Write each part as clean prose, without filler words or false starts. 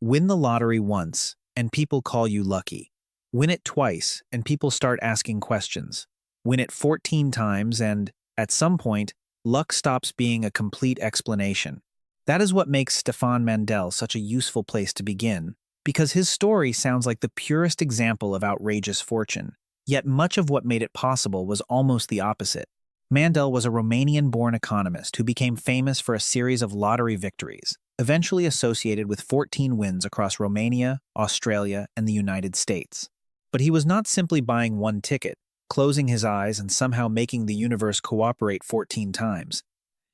Win the lottery once, and people call you lucky. Win it twice, and people start asking questions. Win it 14 times, and, at some point, luck stops being a complete explanation. That is what makes Stefan Mandel such a useful place to begin, because his story sounds like the purest example of outrageous fortune. Yet much of what made it possible was almost the opposite. Mandel was a Romanian-born economist who became famous for a series of lottery victories, eventually associated with 14 wins across Romania, Australia, and the United States. But he was not simply buying one ticket, closing his eyes and somehow making the universe cooperate 14 times.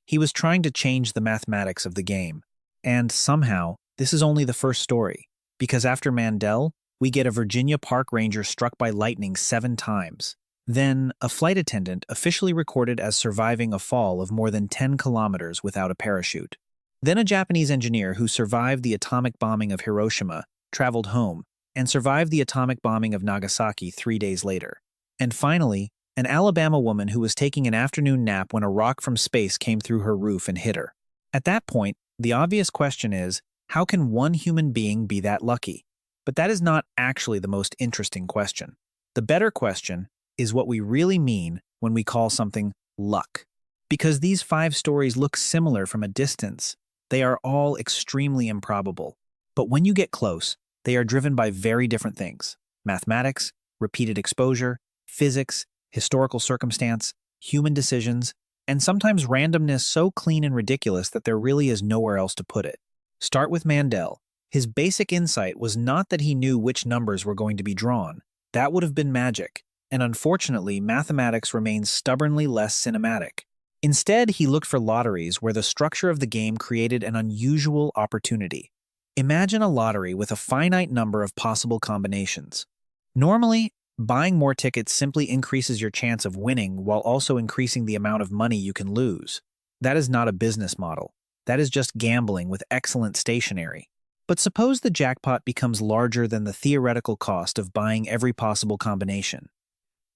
He was trying to change the mathematics of the game. And somehow, this is only the first story, because after Mandel, we get a Virginia park ranger struck by lightning 7 times. Then, a flight attendant officially recorded as surviving a fall of more than 10 kilometers without a parachute. Then a Japanese engineer who survived the atomic bombing of Hiroshima traveled home and survived the atomic bombing of Nagasaki 3 days later. And finally, an Alabama woman who was taking an afternoon nap when a rock from space came through her roof and hit her. At that point, the obvious question is, how can one human being be that lucky? But that is not actually the most interesting question. The better question is what we really mean when we call something luck. Because these 5 stories look similar from a distance, they are all extremely improbable. But when you get close, they are driven by very different things: mathematics, repeated exposure, physics, historical circumstance, human decisions, and sometimes randomness so clean and ridiculous that there really is nowhere else to put it. Start with Mandel. His basic insight was not that he knew which numbers were going to be drawn. That would have been magic, and unfortunately, mathematics remains stubbornly less cinematic. Instead, he looked for lotteries where the structure of the game created an unusual opportunity. Imagine a lottery with a finite number of possible combinations. Normally, buying more tickets simply increases your chance of winning while also increasing the amount of money you can lose. That is not a business model. That is just gambling with excellent stationery. But suppose the jackpot becomes larger than the theoretical cost of buying every possible combination.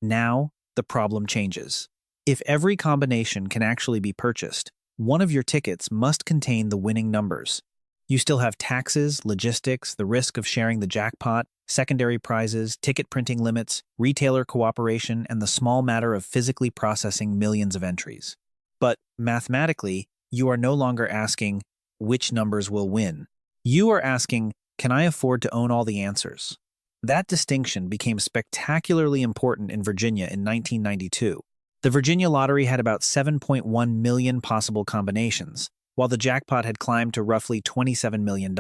Now, the problem changes. If every combination can actually be purchased, one of your tickets must contain the winning numbers. You still have taxes, logistics, the risk of sharing the jackpot, secondary prizes, ticket printing limits, retailer cooperation, and the small matter of physically processing millions of entries. But mathematically, you are no longer asking, which numbers will win? You are asking, can I afford to own all the answers? That distinction became spectacularly important in Virginia in 1992. The Virginia lottery had about 7.1 million possible combinations, while the jackpot had climbed to roughly $27 million.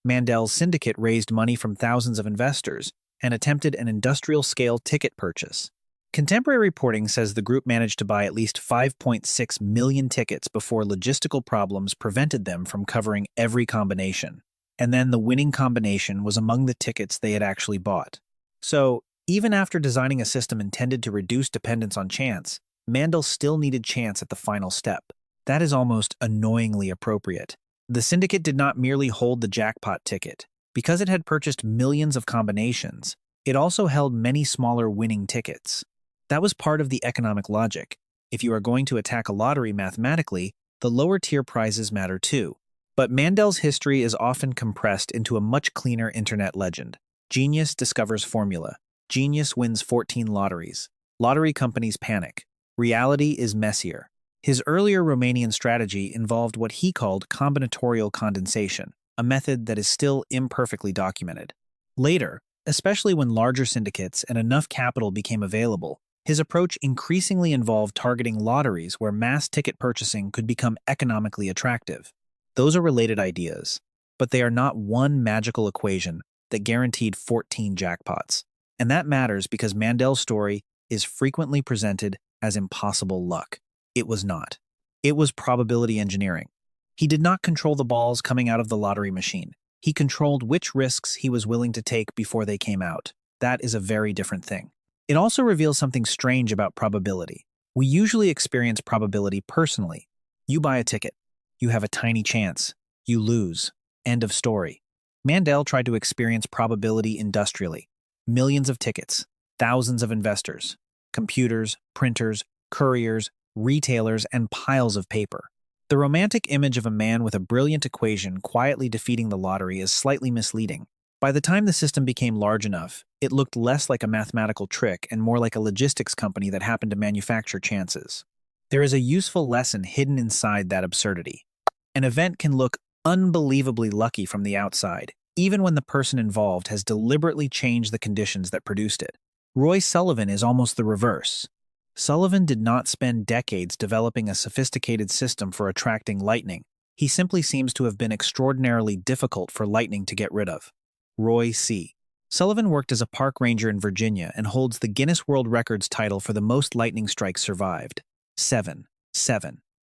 Mandel's syndicate raised money from thousands of investors and attempted an industrial-scale ticket purchase. Contemporary reporting says the group managed to buy at least 5.6 million tickets before logistical problems prevented them from covering every combination. And then the winning combination was among the tickets they had actually bought. So, even after designing a system intended to reduce dependence on chance, Mandel still needed chance at the final step. That is almost annoyingly appropriate. The syndicate did not merely hold the jackpot ticket. Because it had purchased millions of combinations, it also held many smaller winning tickets. That was part of the economic logic. If you are going to attack a lottery mathematically, the lower-tier prizes matter too. But Mandel's history is often compressed into a much cleaner internet legend. Genius discovers formula. Genius wins 14 lotteries. Lottery companies panic. Reality is messier. His earlier Romanian strategy involved what he called combinatorial condensation, a method that is still imperfectly documented. Later, especially when larger syndicates and enough capital became available, his approach increasingly involved targeting lotteries where mass ticket purchasing could become economically attractive. Those are related ideas, but they are not one magical equation that guaranteed 14 jackpots. And that matters because Mandel's story is frequently presented as impossible luck. It was not. It was probability engineering. He did not control the balls coming out of the lottery machine. He controlled which risks he was willing to take before they came out. That is a very different thing. It also reveals something strange about probability. We usually experience probability personally. You buy a ticket. You have a tiny chance. You lose. End of story. Mandel tried to experience probability industrially. Millions of tickets, thousands of investors, computers, printers, couriers, retailers, and piles of paper. The romantic image of a man with a brilliant equation quietly defeating the lottery is slightly misleading. By the time the system became large enough, it looked less like a mathematical trick and more like a logistics company that happened to manufacture chances. There is a useful lesson hidden inside that absurdity. An event can look unbelievably lucky from the outside, even when the person involved has deliberately changed the conditions that produced it. Roy Sullivan is almost the reverse. Sullivan did not spend decades developing a sophisticated system for attracting lightning. He simply seems to have been extraordinarily difficult for lightning to get rid of. Roy C. Sullivan worked as a park ranger in Virginia and holds the Guinness World Records title for the most lightning strikes survived. 7.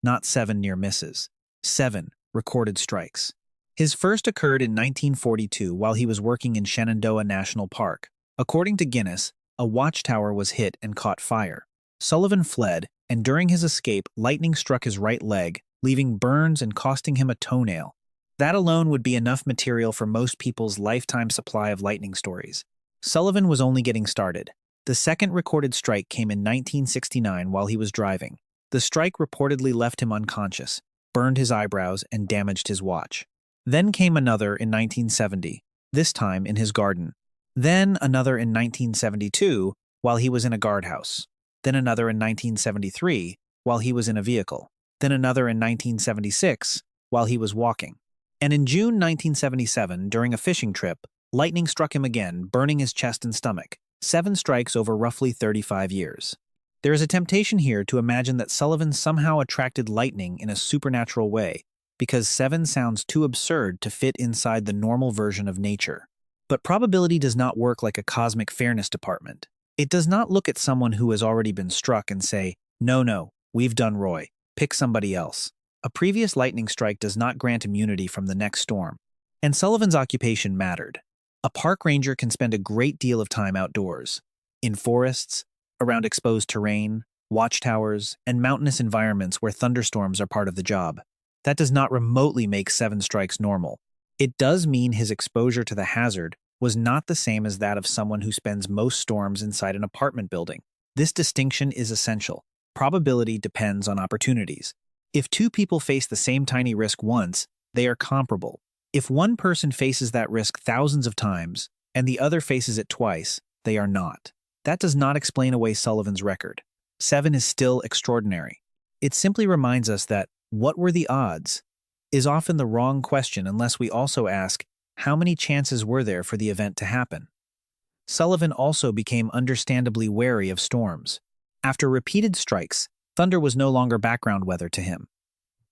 Not 7 near misses. 7 recorded strikes. His first occurred in 1942 while he was working in Shenandoah National Park. According to Guinness, a watchtower was hit and caught fire. Sullivan fled, and during his escape, lightning struck his right leg, leaving burns and costing him a toenail. That alone would be enough material for most people's lifetime supply of lightning stories. Sullivan was only getting started. The second recorded strike came in 1969 while he was driving. The strike reportedly left him unconscious, burned his eyebrows, and damaged his watch. Then came another in 1970, this time in his garden. Then another in 1972 while he was in a guardhouse. Then another in 1973 while he was in a vehicle. Then another in 1976 while he was walking. And in June 1977, during a fishing trip, lightning struck him again, burning his chest and stomach. 7 strikes over roughly 35 years. There is a temptation here to imagine that Sullivan somehow attracted lightning in a supernatural way, because 7 sounds too absurd to fit inside the normal version of nature. But probability does not work like a cosmic fairness department. It does not look at someone who has already been struck and say, no, we've done Roy. Pick somebody else. A previous lightning strike does not grant immunity from the next storm. And Sullivan's occupation mattered. A park ranger can spend a great deal of time outdoors, in forests, around exposed terrain, watchtowers, and mountainous environments where thunderstorms are part of the job. That does not remotely make 7 strikes normal. It does mean his exposure to the hazard was not the same as that of someone who spends most storms inside an apartment building. This distinction is essential. Probability depends on opportunities. If 2 people face the same tiny risk once, they are comparable. If one person faces that risk thousands of times, and the other faces it twice, they are not. That does not explain away Sullivan's record. 7 is still extraordinary. It simply reminds us that what were the odds is often the wrong question unless we also ask, how many chances were there for the event to happen? Sullivan also became understandably wary of storms. After repeated strikes, thunder was no longer background weather to him.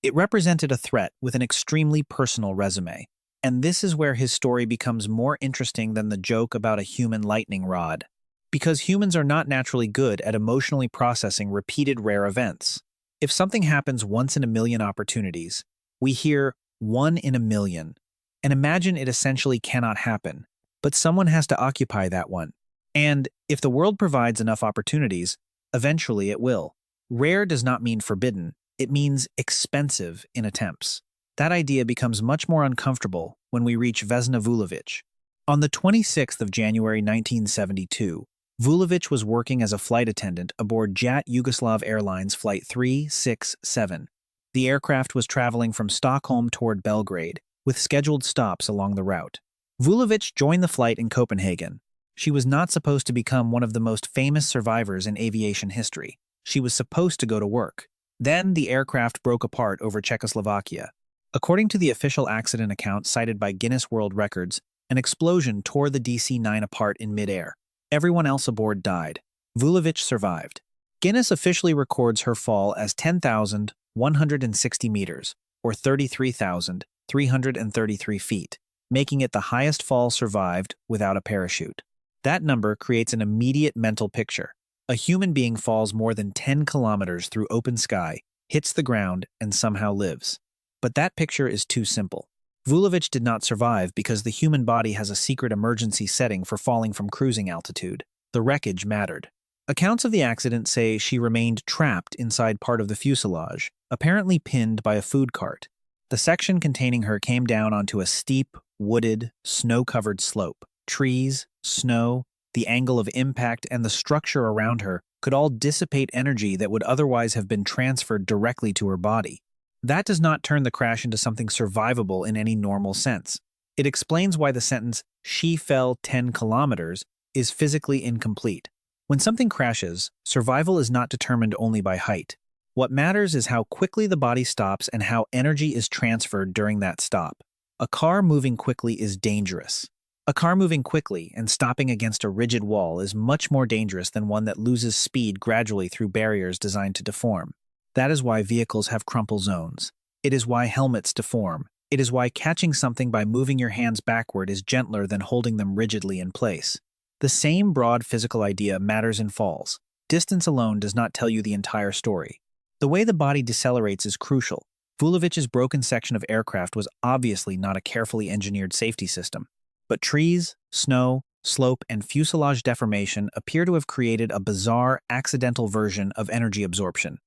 It represented a threat with an extremely personal resume, and this is where his story becomes more interesting than the joke about a human lightning rod. Because humans are not naturally good at emotionally processing repeated rare events. If something happens once in a million opportunities, we hear 1 in a million, and imagine it essentially cannot happen, but someone has to occupy that one. And if the world provides enough opportunities, eventually it will. Rare does not mean forbidden, it means expensive in attempts. That idea becomes much more uncomfortable when we reach Vesna Vulović. On the 26th of January 1972, Vulović was working as a flight attendant aboard JAT Yugoslav Airlines Flight 367. The aircraft was traveling from Stockholm toward Belgrade, with scheduled stops along the route. Vulović joined the flight in Copenhagen. She was not supposed to become one of the most famous survivors in aviation history. She was supposed to go to work. Then the aircraft broke apart over Czechoslovakia. According to the official accident account cited by Guinness World Records, an explosion tore the DC-9 apart in midair. Everyone else aboard died. Vulović survived. Guinness officially records her fall as 10,160 meters, or 33,333 feet, making it the highest fall survived without a parachute. That number creates an immediate mental picture. A human being falls more than 10 kilometers through open sky, hits the ground, and somehow lives. But that picture is too simple. Vulović did not survive because the human body has a secret emergency setting for falling from cruising altitude. The wreckage mattered. Accounts of the accident say she remained trapped inside part of the fuselage, apparently pinned by a food cart. The section containing her came down onto a steep, wooded, snow-covered slope. Trees, snow, the angle of impact, and the structure around her could all dissipate energy that would otherwise have been transferred directly to her body. That does not turn the crash into something survivable in any normal sense. It explains why the sentence, "she fell 10 kilometers," is physically incomplete. When something crashes, survival is not determined only by height. What matters is how quickly the body stops and how energy is transferred during that stop. A car moving quickly is dangerous. A car moving quickly and stopping against a rigid wall is much more dangerous than one that loses speed gradually through barriers designed to deform. That is why vehicles have crumple zones. It is why helmets deform. It is why catching something by moving your hands backward is gentler than holding them rigidly in place. The same broad physical idea matters in falls. Distance alone does not tell you the entire story. The way the body decelerates is crucial. Vulović's broken section of aircraft was obviously not a carefully engineered safety system. But trees, snow, slope, and fuselage deformation appear to have created a bizarre, accidental version of energy absorption.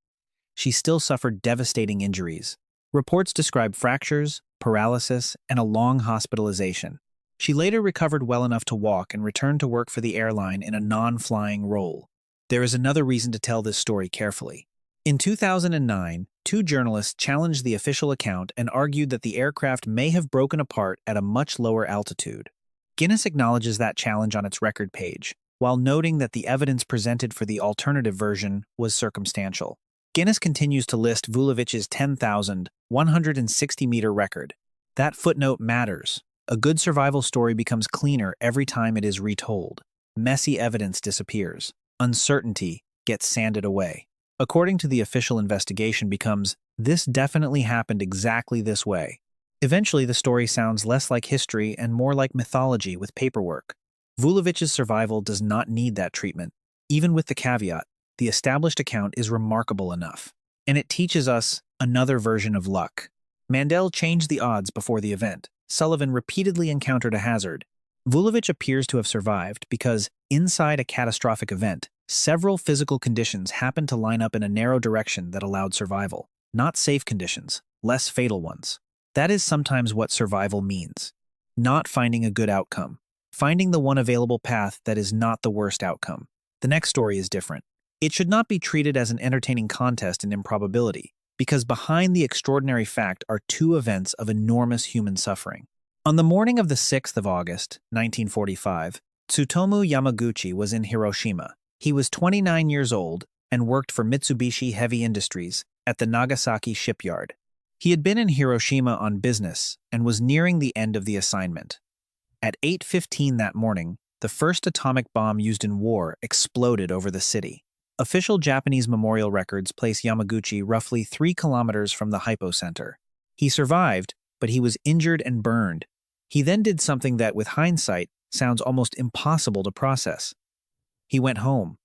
She still suffered devastating injuries. Reports describe fractures, paralysis, and a long hospitalization. She later recovered well enough to walk and returned to work for the airline in a non-flying role. There is another reason to tell this story carefully. In 2009, two journalists challenged the official account and argued that the aircraft may have broken apart at a much lower altitude. Guinness acknowledges that challenge on its record page, while noting that the evidence presented for the alternative version was circumstantial. Guinness continues to list Vulović's 10,160-meter record. That footnote matters. A good survival story becomes cleaner every time it is retold. Messy evidence disappears. Uncertainty gets sanded away. According to the official investigation becomes, "This definitely happened exactly this way." Eventually, the story sounds less like history and more like mythology with paperwork. Vulović's survival does not need that treatment. Even with the caveat, the established account is remarkable enough. And it teaches us another version of luck. Mandel changed the odds before the event. Sullivan repeatedly encountered a hazard. Vulović appears to have survived because, inside a catastrophic event, several physical conditions happened to line up in a narrow direction that allowed survival. Not safe conditions, less fatal ones. That is sometimes what survival means. Not finding a good outcome. Finding the one available path that is not the worst outcome. The next story is different. It should not be treated as an entertaining contest in improbability, because behind the extraordinary fact are two events of enormous human suffering. On the morning of the 6th of August, 1945, Tsutomu Yamaguchi was in Hiroshima. He was 29 years old and worked for Mitsubishi Heavy Industries at the Nagasaki shipyard. He had been in Hiroshima on business and was nearing the end of the assignment. At 8:15 that morning, the first atomic bomb used in war exploded over the city. Official Japanese memorial records place Yamaguchi roughly 3 kilometers from the hypocenter. He survived, but he was injured and burned. He then did something that, with hindsight, sounds almost impossible to process. He went home.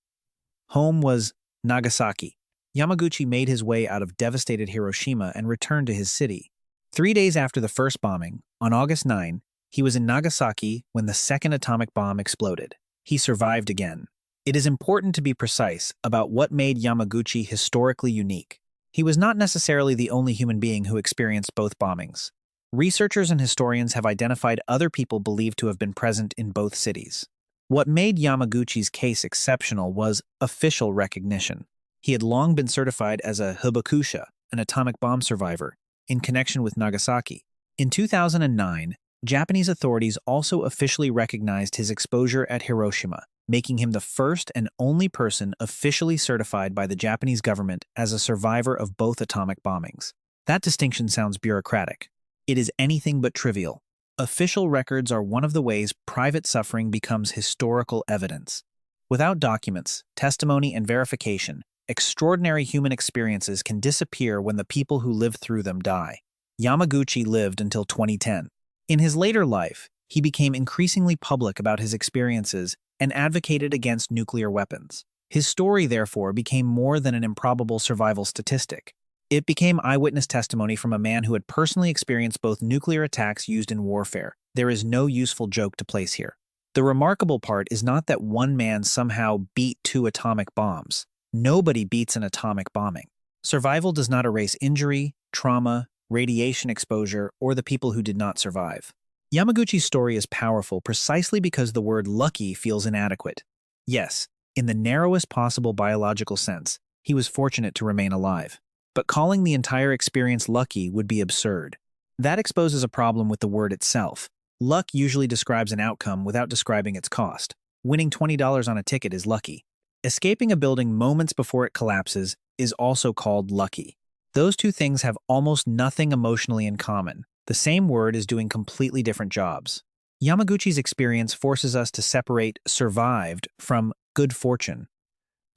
Home was Nagasaki. Yamaguchi made his way out of devastated Hiroshima and returned to his city. 3 days after the first bombing, on August 9, he was in Nagasaki when the second atomic bomb exploded. He survived again. It is important to be precise about what made Yamaguchi historically unique. He was not necessarily the only human being who experienced both bombings. Researchers and historians have identified other people believed to have been present in both cities. What made Yamaguchi's case exceptional was official recognition. He had long been certified as a hibakusha, an atomic bomb survivor, in connection with Nagasaki. In 2009, Japanese authorities also officially recognized his exposure at Hiroshima, making him the first and only person officially certified by the Japanese government as a survivor of both atomic bombings. That distinction sounds bureaucratic. It is anything but trivial. Official records are one of the ways private suffering becomes historical evidence. Without documents, testimony, and verification, extraordinary human experiences can disappear when the people who live through them die. Yamaguchi lived until 2010. In his later life, he became increasingly public about his experiences and advocated against nuclear weapons. His story, therefore, became more than an improbable survival statistic. It became eyewitness testimony from a man who had personally experienced both nuclear attacks used in warfare. There is no useful joke to place here. The remarkable part is not that one man somehow beat 2 atomic bombs. Nobody beats an atomic bombing. Survival does not erase injury, trauma, radiation exposure, or the people who did not survive. Yamaguchi's story is powerful precisely because the word lucky feels inadequate. Yes, in the narrowest possible biological sense, he was fortunate to remain alive. but calling the entire experience lucky would be absurd. That exposes a problem with the word itself. Luck usually describes an outcome without describing its cost. Winning $20 on a ticket is lucky. Escaping a building moments before it collapses is also called lucky. Those two things have almost nothing emotionally in common. The same word is doing completely different jobs. Yamaguchi's experience forces us to separate survived from good fortune.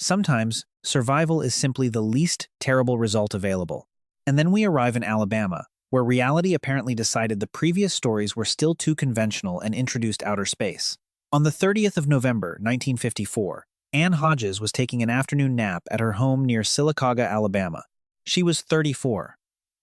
Sometimes, survival is simply the least terrible result available. And then we arrive in Alabama, where reality apparently decided the previous stories were still too conventional and introduced outer space. On the 30th of November, 1954, Ann Hodges was taking an afternoon nap at her home near Sylacauga, Alabama. She was 34.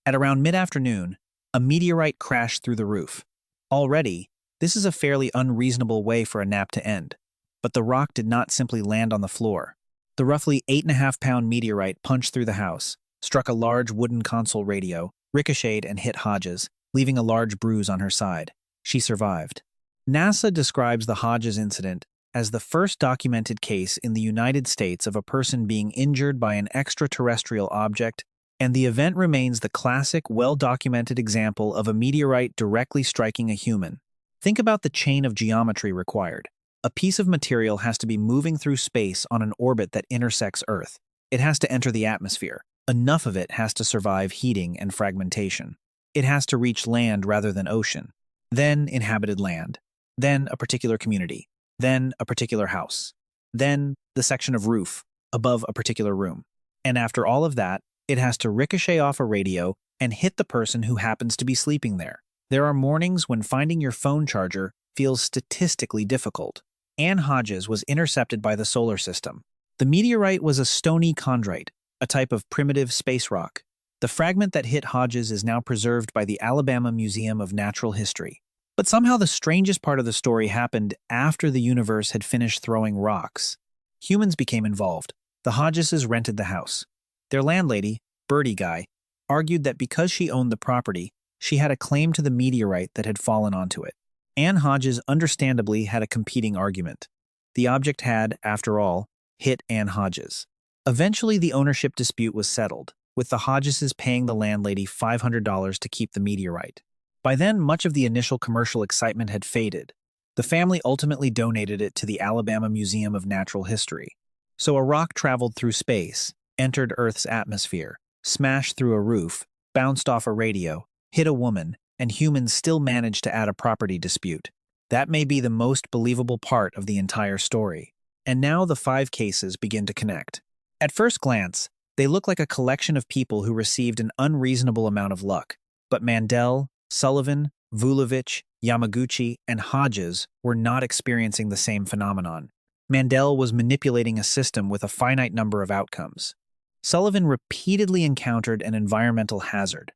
At around mid-afternoon, a meteorite crashed through the roof. Already, this is a fairly unreasonable way for a nap to end. But the rock did not simply land on the floor. The roughly 8.5-pound meteorite punched through the house, struck a large wooden console radio, ricocheted and hit Hodges, leaving a large bruise on her side. She survived. NASA describes the Hodges incident as the first documented case in the United States of a person being injured by an extraterrestrial object, and the event remains the classic, well-documented example of a meteorite directly striking a human. Think about the chain of geometry required. A piece of material has to be moving through space on an orbit that intersects Earth. It has to enter the atmosphere. Enough of it has to survive heating and fragmentation. It has to reach land rather than ocean. Then inhabited land. Then a particular community. Then a particular house. Then the section of roof above a particular room. And after all of that, it has to ricochet off a radio and hit the person who happens to be sleeping there. There are mornings when finding your phone charger feels statistically difficult. Ann Hodges was intercepted by the solar system. The meteorite was a stony chondrite, a type of primitive space rock. The fragment that hit Hodges is now preserved by the Alabama Museum of Natural History. But somehow the strangest part of the story happened after the universe had finished throwing rocks. Humans became involved. The Hodgeses rented the house. Their landlady, Birdie Guy, argued that because she owned the property, she had a claim to the meteorite that had fallen onto it. Ann Hodges understandably had a competing argument. The object had, after all, hit Ann Hodges. Eventually, the ownership dispute was settled, with the Hodgeses paying the landlady $500 to keep the meteorite. By then, much of the initial commercial excitement had faded. The family ultimately donated it to the Alabama Museum of Natural History. So a rock traveled through space, entered Earth's atmosphere, smashed through a roof, bounced off a radio, hit a woman, and humans still managed to add a property dispute. That may be the most believable part of the entire story. And now the 5 cases begin to connect. At first glance, they look like a collection of people who received an unreasonable amount of luck. But Mandel, Sullivan, Vulović, Yamaguchi, and Hodges were not experiencing the same phenomenon. Mandel was manipulating a system with a finite number of outcomes. Sullivan repeatedly encountered an environmental hazard.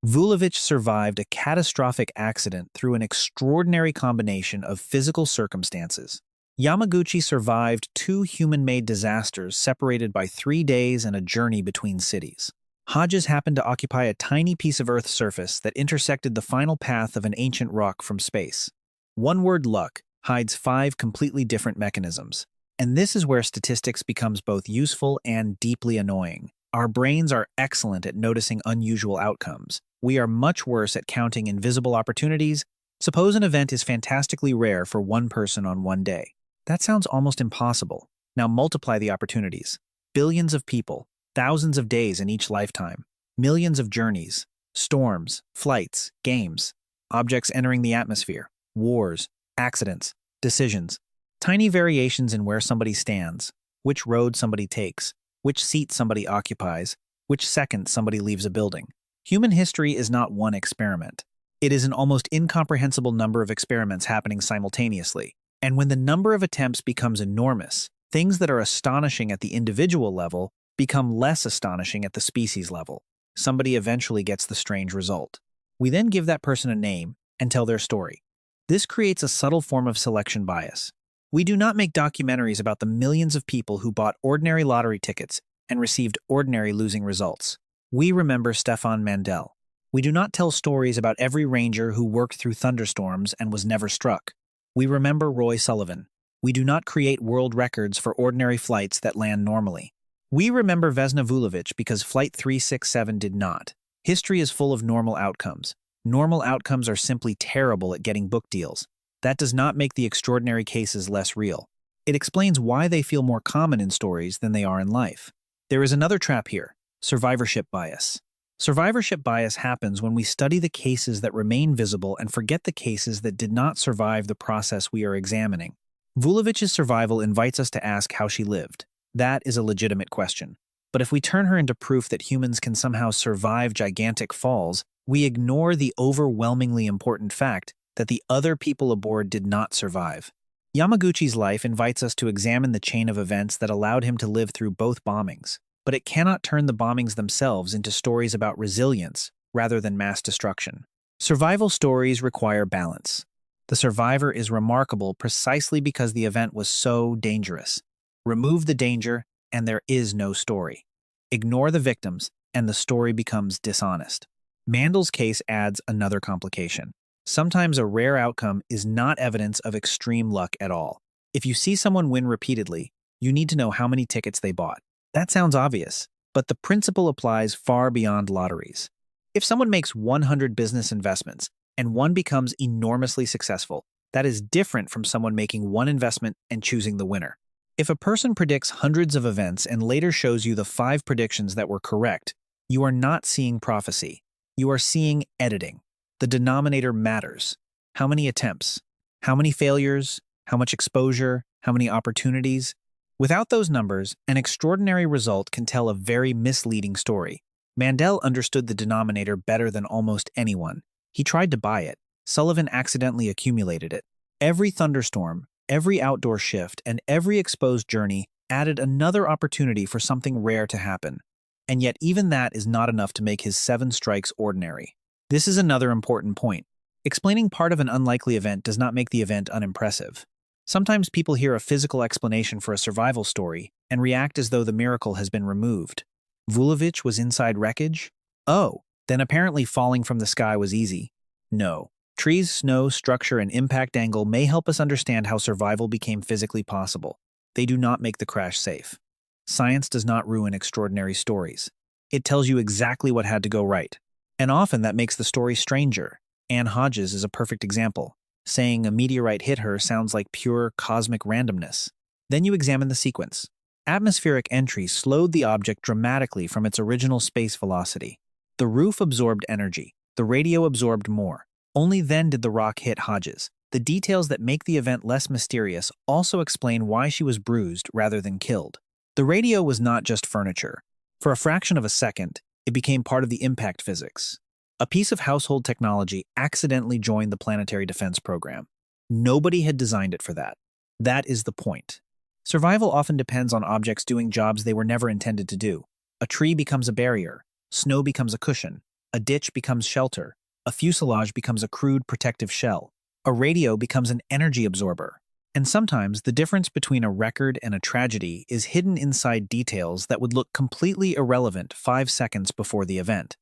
Vulović survived a catastrophic accident through an extraordinary combination of physical circumstances. Yamaguchi survived 2 human-made disasters separated by 3 days and a journey between cities. Hodges happened to occupy a tiny piece of Earth's surface that intersected the final path of an ancient rock from space. One word luck hides 5 completely different mechanisms. And this is where statistics becomes both useful and deeply annoying. Our brains are excellent at noticing unusual outcomes. We are much worse at counting invisible opportunities. Suppose an event is fantastically rare for one person on one day. That sounds almost impossible. Now multiply the opportunities. Billions of people, thousands of days in each lifetime, millions of journeys, storms, flights, games, objects entering the atmosphere, wars, accidents, decisions, tiny variations in where somebody stands, which road somebody takes, which seat somebody occupies, which second somebody leaves a building. Human history is not one experiment. It is an almost incomprehensible number of experiments happening simultaneously. And when the number of attempts becomes enormous, things that are astonishing at the individual level become less astonishing at the species level. Somebody eventually gets the strange result. We then give that person a name and tell their story. This creates a subtle form of selection bias. We do not make documentaries about the millions of people who bought ordinary lottery tickets and received ordinary losing results. We remember Stefan Mandel. We do not tell stories about every ranger who worked through thunderstorms and was never struck. We remember Roy Sullivan. We do not create world records for ordinary flights that land normally. We remember Vesna Vulović because Flight 367 did not. History is full of normal outcomes. Normal outcomes are simply terrible at getting book deals. That does not make the extraordinary cases less real. It explains why they feel more common in stories than they are in life. There is another trap here: survivorship bias. Survivorship bias happens when we study the cases that remain visible and forget the cases that did not survive the process we are examining. Vulovic's survival invites us to ask how she lived. That is a legitimate question. But if we turn her into proof that humans can somehow survive gigantic falls, we ignore the overwhelmingly important fact that the other people aboard did not survive. Yamaguchi's life invites us to examine the chain of events that allowed him to live through both bombings, but it cannot turn the bombings themselves into stories about resilience rather than mass destruction. Survival stories require balance. The survivor is remarkable precisely because the event was so dangerous. Remove the danger, and there is no story. Ignore the victims, and the story becomes dishonest. Mandel's case adds another complication. Sometimes a rare outcome is not evidence of extreme luck at all. If you see someone win repeatedly, you need to know how many tickets they bought. That sounds obvious, but the principle applies far beyond lotteries. If someone makes 100 business investments and one becomes enormously successful, that is different from someone making one investment and choosing the winner. If a person predicts hundreds of events and later shows you the 5 predictions that were correct, you are not seeing prophecy. You are seeing editing. The denominator matters. How many attempts? How many failures? How much exposure? How many opportunities? Without those numbers, an extraordinary result can tell a very misleading story. Mandel understood the denominator better than almost anyone. He tried to buy it. Sullivan accidentally accumulated it. Every thunderstorm, every outdoor shift, and every exposed journey added another opportunity for something rare to happen. And yet even that is not enough to make his 7 strikes ordinary. This is another important point. Explaining part of an unlikely event does not make the event unimpressive. Sometimes people hear a physical explanation for a survival story and react as though the miracle has been removed. Vulović was inside wreckage? Oh, then apparently falling from the sky was easy. No. Trees, snow, structure, and impact angle may help us understand how survival became physically possible. They do not make the crash safe. Science does not ruin extraordinary stories. It tells you exactly what had to go right. And often that makes the story stranger. Anne Hodges is a perfect example. Saying a meteorite hit her sounds like pure cosmic randomness. Then you examine the sequence. Atmospheric entry slowed the object dramatically from its original space velocity. The roof absorbed energy. The radio absorbed more. Only then did the rock hit Hodges. The details that make the event less mysterious also explain why she was bruised rather than killed. The radio was not just furniture. For a fraction of a second, it became part of the impact physics. A piece of household technology accidentally joined the planetary defense program. Nobody had designed it for that. That is the point. Survival often depends on objects doing jobs they were never intended to do. A tree becomes a barrier. Snow becomes a cushion. A ditch becomes shelter. A fuselage becomes a crude protective shell. A radio becomes an energy absorber. And sometimes the difference between a record and a tragedy is hidden inside details that would look completely irrelevant 5 seconds before the event.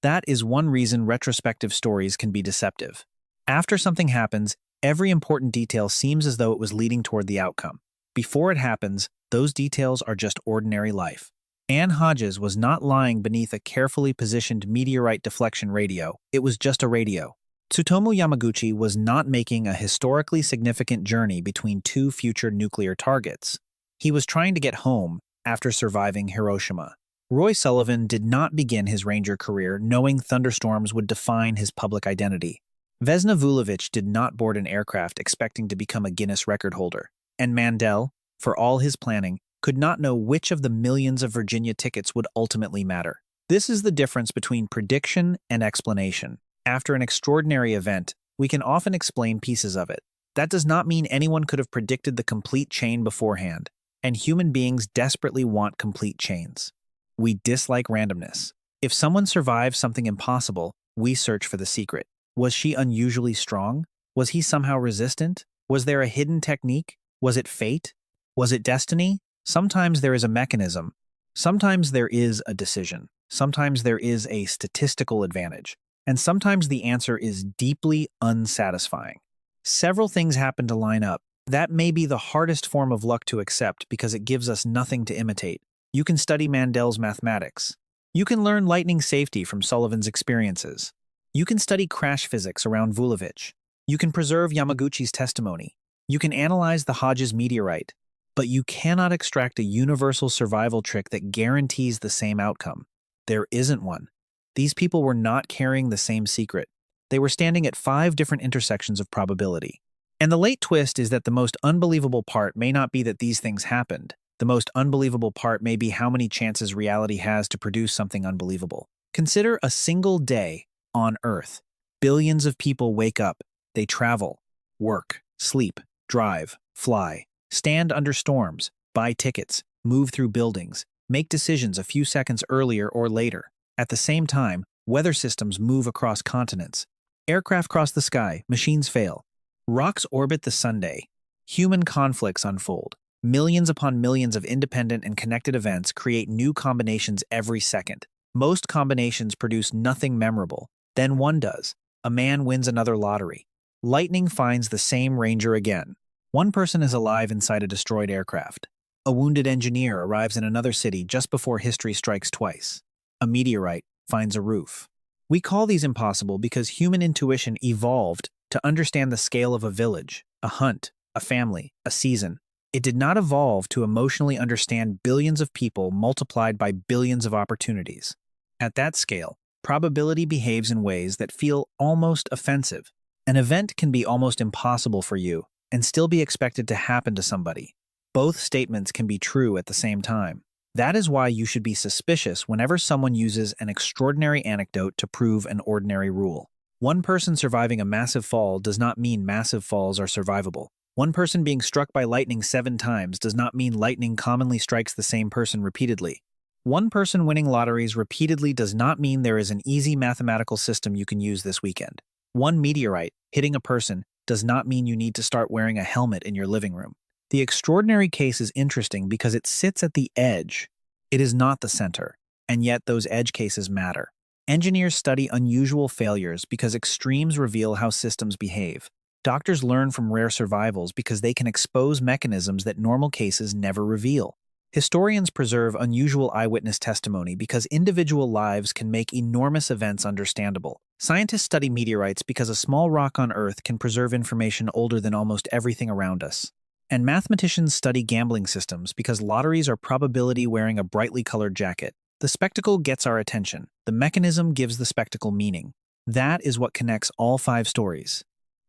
That is one reason retrospective stories can be deceptive. After something happens, every important detail seems as though it was leading toward the outcome. Before it happens, those details are just ordinary life. Anne Hodges was not lying beneath a carefully positioned meteorite deflection radio. It was just a radio. Tsutomu Yamaguchi was not making a historically significant journey between 2 future nuclear targets. He was trying to get home after surviving Hiroshima. Roy Sullivan did not begin his ranger career knowing thunderstorms would define his public identity. Vesna Vulović did not board an aircraft expecting to become a Guinness record holder. And Mandel, for all his planning, could not know which of the millions of Virginia tickets would ultimately matter. This is the difference between prediction and explanation. After an extraordinary event, we can often explain pieces of it. That does not mean anyone could have predicted the complete chain beforehand, and human beings desperately want complete chains. We dislike randomness. If someone survives something impossible, we search for the secret. Was she unusually strong? Was he somehow resistant? Was there a hidden technique? Was it fate? Was it destiny? Sometimes there is a mechanism. Sometimes there is a decision. Sometimes there is a statistical advantage. And sometimes the answer is deeply unsatisfying. Several things happen to line up. That may be the hardest form of luck to accept because it gives us nothing to imitate. You can study Mandel's mathematics. You can learn lightning safety from Sullivan's experiences. You can study crash physics around Vulović. You can preserve Yamaguchi's testimony. You can analyze the Hodges meteorite. But you cannot extract a universal survival trick that guarantees the same outcome. There isn't one. These people were not carrying the same secret. They were standing at 5 different intersections of probability. And the late twist is that the most unbelievable part may not be that these things happened. The most unbelievable part may be how many chances reality has to produce something unbelievable. Consider a single day on Earth. Billions of people wake up. They travel, work, sleep, drive, fly, stand under storms, buy tickets, move through buildings, make decisions a few seconds earlier or later. At the same time, weather systems move across continents. Aircraft cross the sky, machines fail. Rocks orbit the Sunday. Human conflicts unfold. Millions upon millions of independent and connected events create new combinations every second. Most combinations produce nothing memorable. Then one does. A man wins another lottery. Lightning finds the same ranger again. One person is alive inside a destroyed aircraft. A wounded engineer arrives in another city just before history strikes twice. A meteorite finds a roof. We call these impossible because human intuition evolved to understand the scale of a village, a hunt, a family, a season. It did not evolve to emotionally understand billions of people multiplied by billions of opportunities. At that scale, probability behaves in ways that feel almost offensive. An event can be almost impossible for you and still be expected to happen to somebody. Both statements can be true at the same time. That is why you should be suspicious whenever someone uses an extraordinary anecdote to prove an ordinary rule. One person surviving a massive fall does not mean massive falls are survivable. One person being struck by lightning 7 times does not mean lightning commonly strikes the same person repeatedly. One person winning lotteries repeatedly does not mean there is an easy mathematical system you can use this weekend. One meteorite hitting a person does not mean you need to start wearing a helmet in your living room. The extraordinary case is interesting because it sits at the edge. It is not the center, and yet those edge cases matter. Engineers study unusual failures because extremes reveal how systems behave. Doctors learn from rare survivals because they can expose mechanisms that normal cases never reveal. Historians preserve unusual eyewitness testimony because individual lives can make enormous events understandable. Scientists study meteorites because a small rock on Earth can preserve information older than almost everything around us. And mathematicians study gambling systems because lotteries are probability wearing a brightly colored jacket. The spectacle gets our attention. The mechanism gives the spectacle meaning. That is what connects all 5 stories.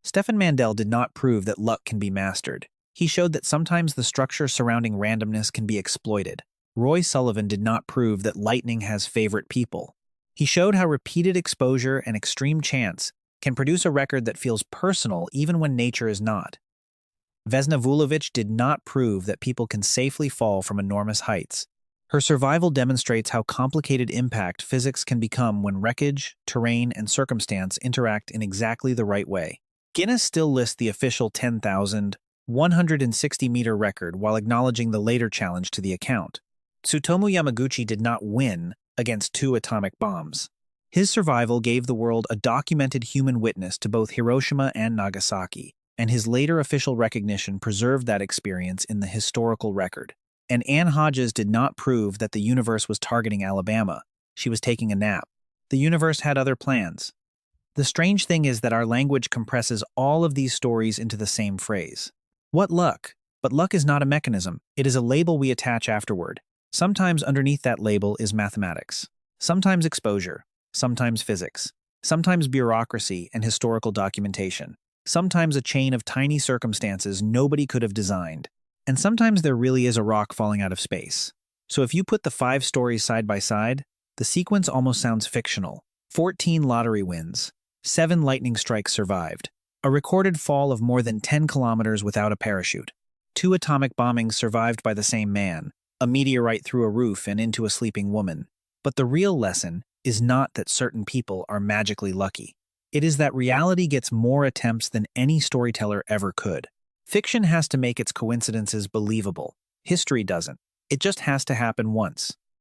Stefan Mandel did not prove that luck can be mastered. He showed that sometimes the structure surrounding randomness can be exploited. Sullivan did not prove that lightning has favorite people. He showed how repeated exposure and extreme chance can produce a record that feels personal even when nature is not. Vesna Vulović did not prove that people can safely fall from enormous heights. Her survival demonstrates how complicated impact physics can become when wreckage, terrain, and circumstance interact in exactly the right way. Guinness still lists the official 10,160-meter record while acknowledging the later challenge to the account. Tsutomu Yamaguchi did not win against 2 atomic bombs. His survival gave the world a documented human witness to both Hiroshima and Nagasaki, and his later official recognition preserved that experience in the historical record. And Anne Hodges did not prove that the universe was targeting Alabama. She was taking a nap. The universe had other plans. The strange thing is that our language compresses all of these stories into the same phrase. What luck? But luck is not a mechanism. It is a label we attach afterward. Sometimes underneath that label is mathematics. Sometimes exposure. Sometimes physics. Sometimes bureaucracy and historical documentation. Sometimes a chain of tiny circumstances nobody could have designed. And sometimes there really is a rock falling out of space. So if you put the 5 stories side by side, the sequence almost sounds fictional. 14 lottery wins. 7 lightning strikes survived. A recorded fall of more than 10 kilometers without a parachute. 2 atomic bombings survived by the same man. A meteorite through a roof and into a sleeping woman. But the real lesson is not that certain people are magically lucky. It is that reality gets more attempts than any storyteller ever could. Fiction has to make its coincidences believable. History doesn't. It just has to happen once.